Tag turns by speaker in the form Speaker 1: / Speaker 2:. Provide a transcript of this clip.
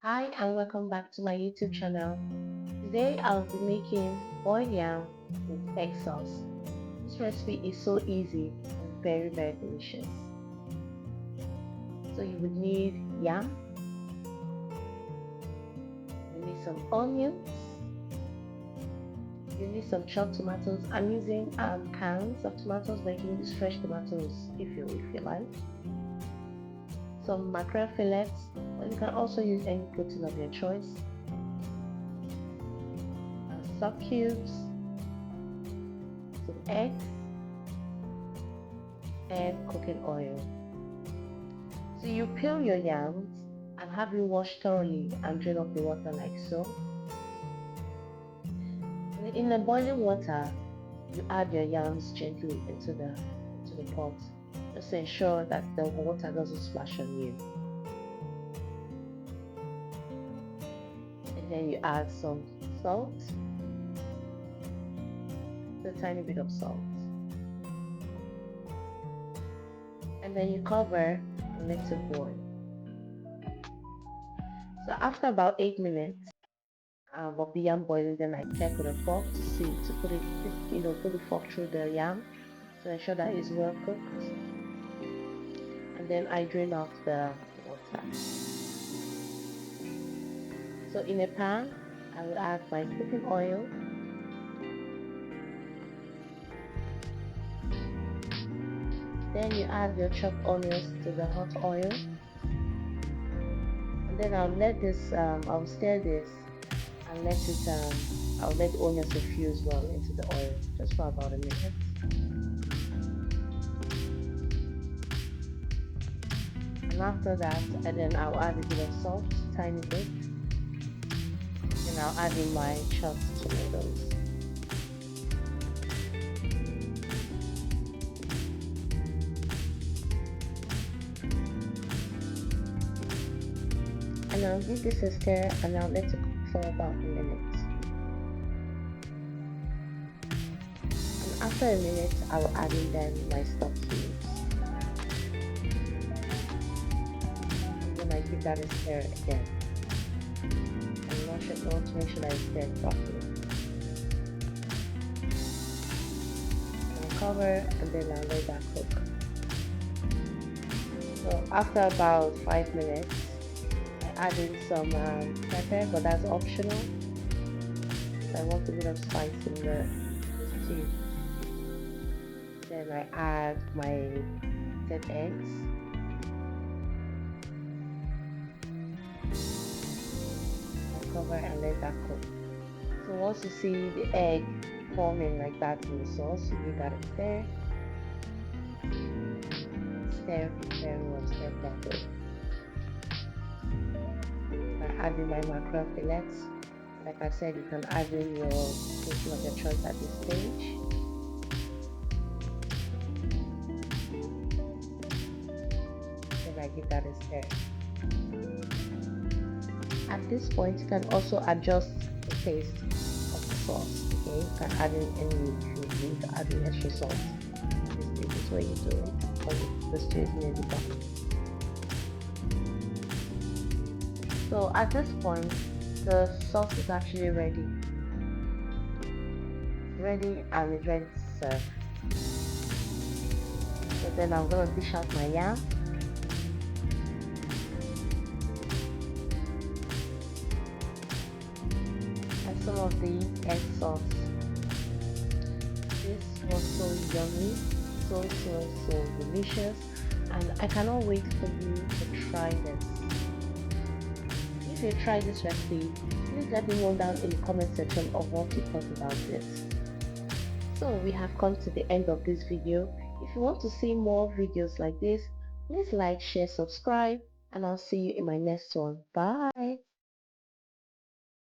Speaker 1: Hi and welcome back to my YouTube channel. Today I'll be making boiled yam with egg sauce. This recipe is so easy and very delicious. So you would need yam, you need some onions, you need some chopped tomatoes. I'm using cans of tomatoes, but you can use fresh tomatoes if you like. Some mackerel fillets, but you can also use any protein of your choice. Stock cubes, some eggs, and cooking oil. So you peel your yams and have it washed thoroughly and drain off the water like so. In the boiling water, you add your yams gently into the pot. Just ensure that the water doesn't splash on you. And then you add some salt, a tiny bit of salt. And then you cover and let it boil. So after about 8 minutes of the yam boiling, then I check with a fork to put the fork through the yam to ensure that it's well cooked. And then I drain off the water. So in a pan, I will add my cooking oil, then you add your chopped onions to the hot oil, and then I'll stir this and I'll let the onions infuse well into the oil just for about a minute. And after that, I'll add a bit of salt, tiny bit, and I'll add in my chopped tomatoes. And I'll give this a stir and I'll let it cook for about a minute. And after a minute, I'll add in then my stock cubes. And then I give that a stir again. And want to make sure that it's stirred properly. I'll cover and then I'll let that cook. So after about 5 minutes, I add in some pepper, but that's optional. I want a bit of spice in the stew. Then I add my dead eggs. I cover and let that cook. So once you see the egg forming like that in the sauce, you give that a stir. Stir very well, stir properly. I add in my mackerel fillets. Like I said, you can add in your protein of your choice at this stage. Then I give that a stir. At this point, you can also adjust the taste of the sauce. Okay, you can add in any if you need to add in extra salt. This is where you do it because the stew is nearly done. So at this point, the sauce is actually ready and it's ready to serve. So then I'm going to dish out my yam. And some of the egg sauce. This was so yummy, so delicious, and I cannot wait for you to try this. If you try this recipe, please let me know down in the comment section of what you thought about this. So we have come to the end of this video. If you want to see more videos like this, please like, share, subscribe, and I'll see you in my next one. Bye.